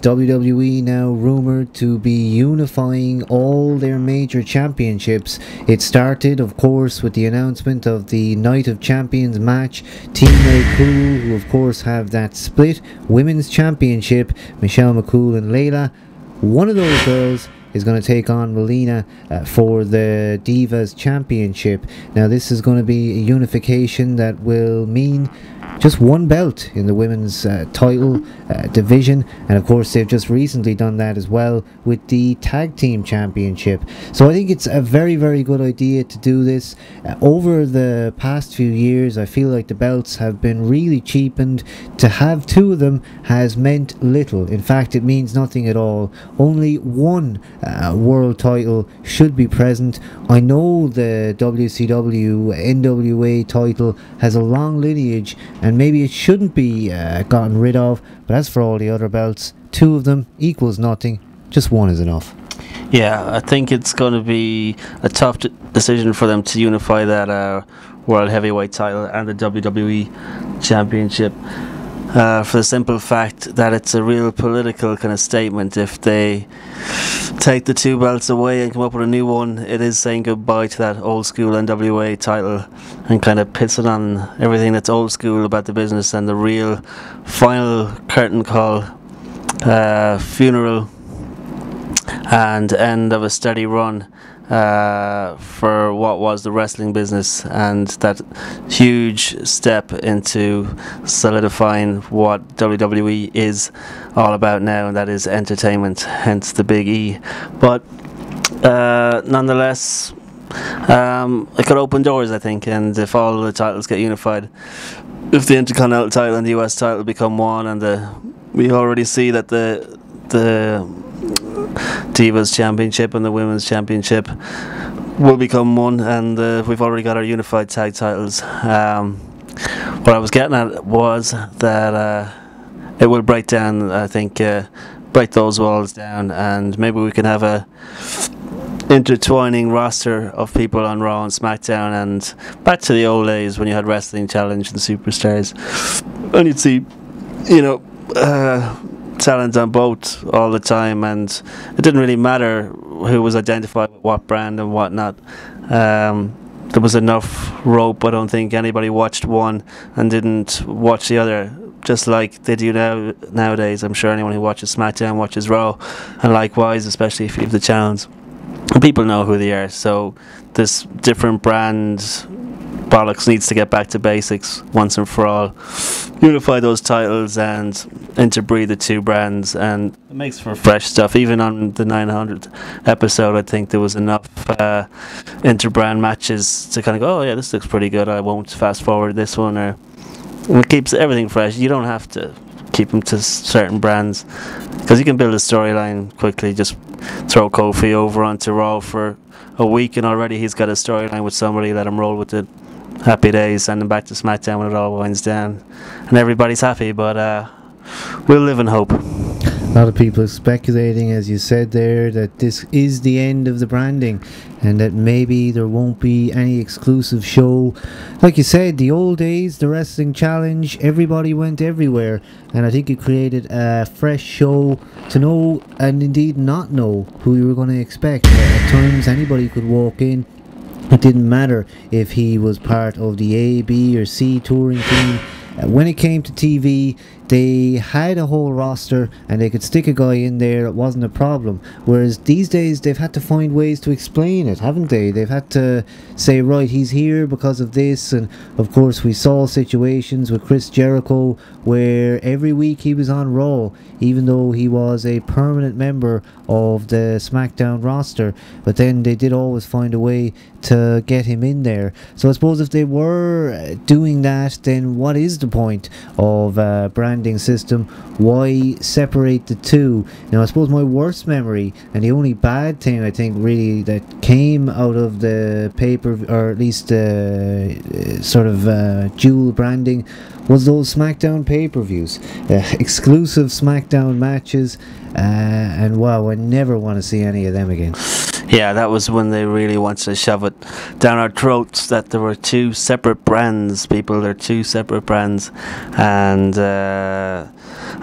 WWE now rumoured to be unifying all their major championships. It started, of course, with the announcement of the Night of Champions match. Team McCool, who of course have that split women's championship, Michelle McCool and Layla. One of those girls is going to take on Melina for the Divas Championship. Now this is going to be a unification that will mean just one belt in the women's title division, and of course they've just recently done that as well with the tag team championship. So I think it's a very, very good idea to do this. Over the past few years I feel like the belts have been really cheapened. To have two of them has meant little. In fact, it means nothing at all. Only one world title should be present. I know the WCW NWA title has a long lineage and maybe it shouldn't be gotten rid of, but as for all the other belts, two of them equals nothing. Just one is enough. Yeah, I think it's going to be a tough decision for them to unify that World Heavyweight title and the WWE Championship, for the simple fact that it's a real political kind of statement. If they take the two belts away and come up with a new one, it is saying goodbye to that old school NWA title and kind of puts it on everything that's old school about the business and the real final curtain call, funeral and end of a steady run for what was the wrestling business, and that huge step into solidifying what WWE is all about now, and that is entertainment, hence the big E. But nonetheless, it could open doors, I think, and if all the titles get unified, if the Intercontinental title and the US title become one, and we already see that the Divas Championship and the Women's Championship will become one, and we've already got our unified tag titles. What I was getting at was that it will break down, I think, break those walls down, and maybe we can have a intertwining roster of people on Raw and Smackdown, and back to the old days when you had Wrestling Challenge and Superstars, and you'd see, talent on both all the time, and it didn't really matter who was identified with what brand and whatnot. There was enough rope. I don't think anybody watched one and didn't watch the other, just like they do nowadays. I'm sure anyone who watches SmackDown watches Raw, and likewise, especially if you have the channels, people know who they are. So this different brand bollocks needs to get back to basics once and for all, unify those titles and interbreed the two brands, and it makes for fresh stuff. Even on the 900th episode, I think there was enough interbrand matches to kind of go, oh yeah, this looks pretty good, I won't fast forward this one, or it keeps everything fresh. You don't have to keep them to certain brands, because you can build a storyline quickly. Just throw Kofi over onto Raw for a week and already he's got a storyline with somebody, let him roll with it. Happy days, send him back to SmackDown when it all winds down and everybody's happy. But we'll live in hope. A lot of people are speculating, as you said there, that this is the end of the branding and that maybe there won't be any exclusive show. Like you said, the old days, the Wrestling Challenge, everybody went everywhere, and I think it created a fresh show to know and indeed not know who you were going to expect. At times anybody could walk in. It didn't matter if he was part of the A, B or C touring team. When it came to TV, they had a whole roster and they could stick a guy in there. It wasn't a problem. Whereas these days they've had to find ways to explain it, haven't they? They've had to say, right, he's here because of this. And of course we saw situations with Chris Jericho where every week he was on Raw, even though he was a permanent member of the SmackDown roster. But then they did always find a way to get him in there. So I suppose if they were doing that, then what is the point of branding system? Why separate the two? Now I suppose my worst memory and the only bad thing I think really that came out of the paper, or at least sort of dual branding, was those SmackDown pay-per-views, exclusive SmackDown matches, and wow, I never want to see any of them again. Yeah, that was when they really wanted to shove it down our throats that there were two separate brands, people. They're two separate brands, and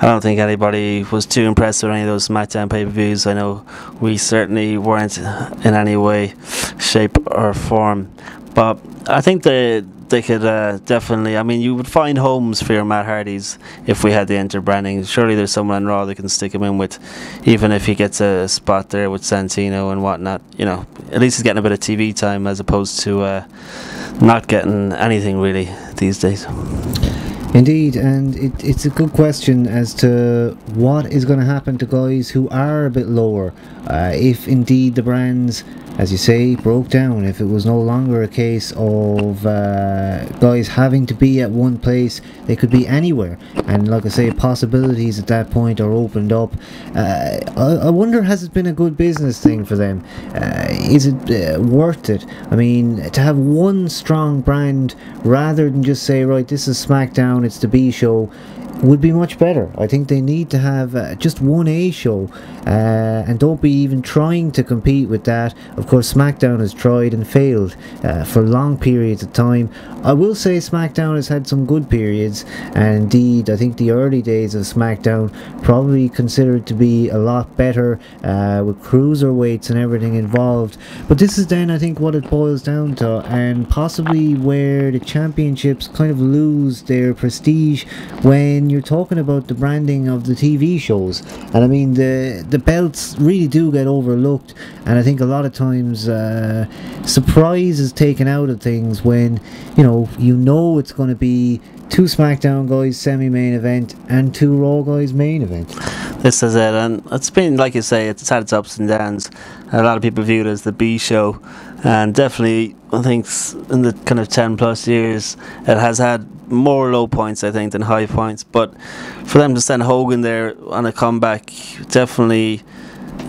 I don't think anybody was too impressed with any of those SmackDown pay-per-views. I know we certainly weren't in any way, shape or form. But I think they could definitely, I mean, you would find homes for your Matt Hardys if we had the interbranding. Surely there's someone on Raw that can stick him in with, even if he gets a spot there with Santino and whatnot. You know, at least he's getting a bit of TV time as opposed to not getting anything really these days. Indeed, and it's a good question as to what is going to happen to guys who are a bit lower. If indeed the brands, as you say, broke down, if it was no longer a case of guys having to be at one place, they could be anywhere. And like I say, possibilities at that point are opened up. I wonder, has it been a good business thing for them? Is it worth it? I mean, to have one strong brand rather than just say, right, this is SmackDown, it's the B show, would be much better. I think they need to have just one A show, and don't be even trying to compete with that. Of course, SmackDown has tried and failed for long periods of time. I will say SmackDown has had some good periods, and indeed I think the early days of SmackDown probably considered to be a lot better with cruiserweights and everything involved. But this is then I think what it boils down to, and possibly where the championships kind of lose their prestige when you're talking about the branding of the TV shows. And I mean, the belts really do get overlooked, and I think a lot of times surprise is taken out of things when you know it's going to be 2 SmackDown guys semi-main event and 2 Raw guys main event. This is it, and it's been, like you say, it's had its ups and downs. A lot of people view it as the B show, and definitely I think in the kind of 10 plus years it has had more low points I think than high points. But for them to send Hogan there on a comeback, definitely,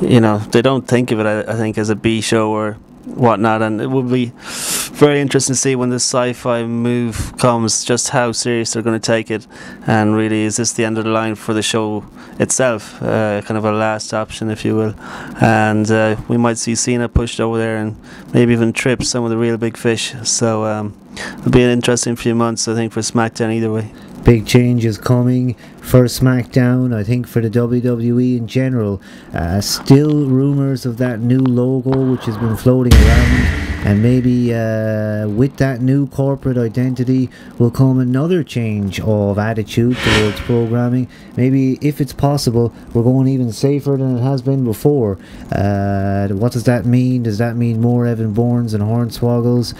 they don't think of it I think as a B show or whatnot, and it will be very interesting to see when this sci-fi move comes, just how serious they're going to take it, and really is this the end of the line for the show itself, kind of a last option if you will, and we might see Cena pushed over there and maybe even trip some of the real big fish. So it'll be an interesting few months I think for SmackDown either way. Big changes coming for SmackDown, I think for the WWE in general. Still rumours of that new logo which has been floating around, and maybe with that new corporate identity will come another change of attitude towards programming. Maybe, if it's possible, we're going even safer than it has been before. What does that mean? Does that mean more Evan Bournes and Hornswoggles?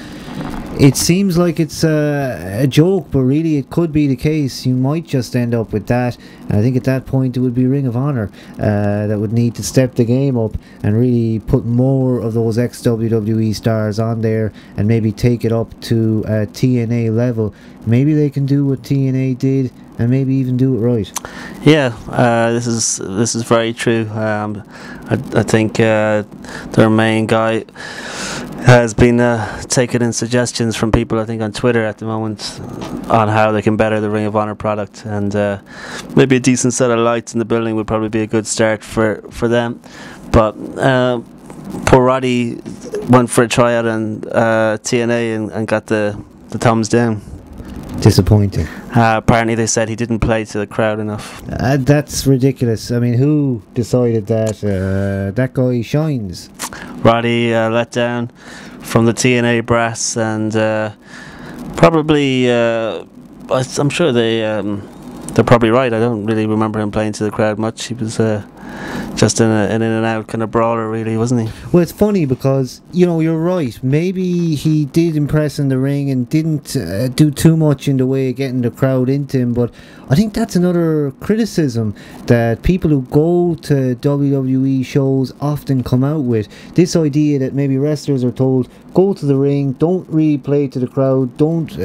It seems like it's a joke, but really it could be the case. You might just end up with that, and I think at that point it would be Ring of Honor that would need to step the game up and really put more of those ex-WWE stars on there and maybe take it up to a TNA level. Maybe they can do what TNA did and maybe even do it right. Yeah, this is very true. I think their main guy has been taking in suggestions from people I think on Twitter at the moment on how they can better the Ring of Honor product, and maybe a decent set of lights in the building would probably be a good start for them. But poor Roddy went for a tryout on TNA and got the thumbs down. Disappointing. Apparently they said he didn't play to the crowd enough. That's ridiculous. I mean, who decided that? That guy shines. Roddy let down from the TNA brass, and probably I'm sure they're probably right. I don't really remember him playing to the crowd much. He was just an in and out kind of brawler, really, wasn't he? Well, it's funny because you're right. Maybe he did impress in the ring and didn't do too much in the way of getting the crowd into him. But I think that's another criticism that people who go to WWE shows often come out with. This idea that maybe wrestlers are told, go to the ring, don't really play to the crowd, don't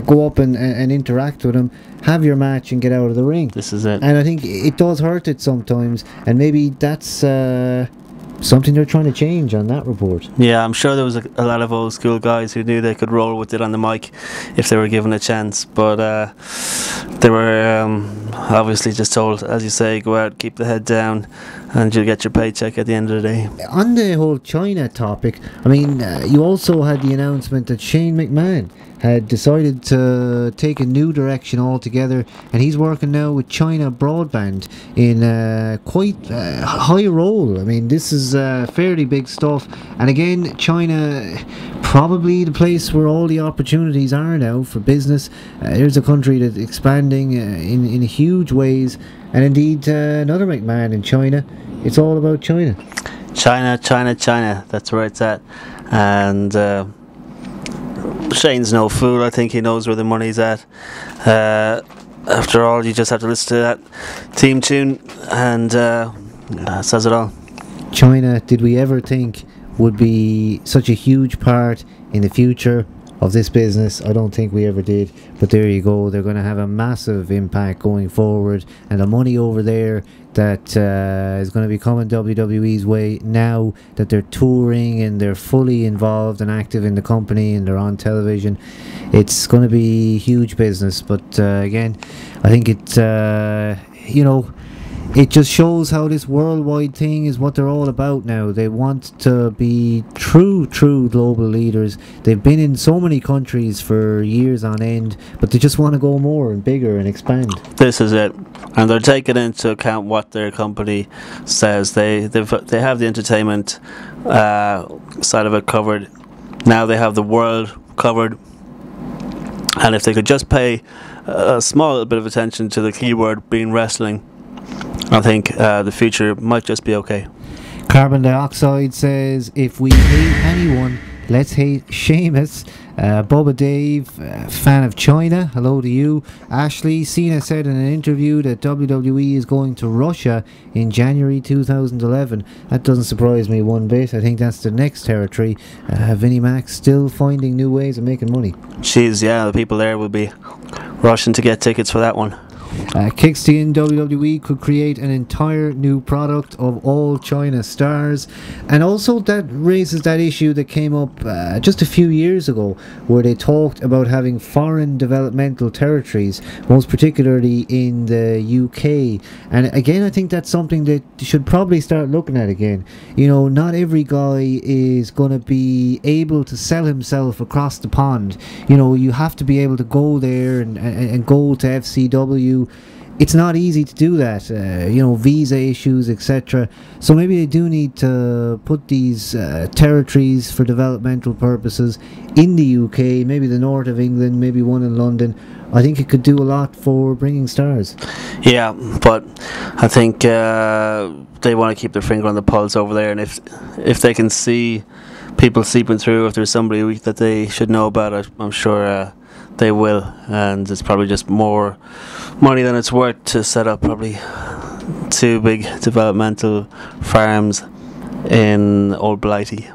go up and interact with them, have your match and get out of the ring. This is it. And I think it does hurt it sometimes, and maybe that's something they're trying to change on that report. Yeah, I'm sure there was a lot of old school guys who knew they could roll with it on the mic if they were given a chance, but they were obviously just told, as you say, go out, keep the head down, and you'll get your paycheck at the end of the day. On the whole China topic, I mean, you also had the announcement that Shane McMahon had decided to take a new direction altogether, and he's working now with China Broadband in quite high role. I mean, this is fairly big stuff, and again, China probably the place where all the opportunities are now for business. Here's a country that's expanding in huge ways, and indeed another McMahon in China. It's all about China. China. That's where it's at. And Shane's no fool. I think he knows where the money's at. After all, you just have to listen to that theme tune, and that says it all. China, did we ever think would be such a huge part in the future of this business? I don't think we ever did, but there you go. They're going to have a massive impact going forward, and the money over there that is going to be coming WWE's way now that they're touring and they're fully involved and active in the company and they're on television. It's going to be huge business, but again, I think it's it just shows how this worldwide thing is what they're all about now. They want to be true global leaders. They've been in so many countries for years on end, but they just want to go more and bigger and expand. This is it, and they're taking into account what their company says. They have the entertainment side of it covered. Now they have the world covered, and if they could just pay a small bit of attention to the keyword being wrestling, I think the future might just be okay. Carbon Dioxide says, if we hate anyone, let's hate Sheamus. Bubba Dave, fan of China, hello to you. Ashley, Cena said in an interview that WWE is going to Russia in January 2011. That doesn't surprise me one bit. I think that's the next territory. Vinnie Mac still finding new ways of making money. The people there will be rushing to get tickets for that one. Kickstein, WWE could create an entire new product of all China stars, and also that raises that issue that came up just a few years ago, where they talked about having foreign developmental territories, most particularly in the UK. And again, I think that's something that you should probably start looking at again. You know, not every guy is going to be able to sell himself across the pond. You know, you have to be able to go there and go to FCW. It's not easy to do that, visa issues, etc. So maybe they do need to put these territories for developmental purposes in the UK, maybe the north of England, maybe one in London. I think it could do a lot for bringing stars. Yeah, but I think they want to keep their finger on the pulse over there, and if they can see people seeping through, if there's somebody that they should know about, I'm sure they will, and it's probably just more money than it's worth to set up probably 2 big developmental farms in Old Blighty.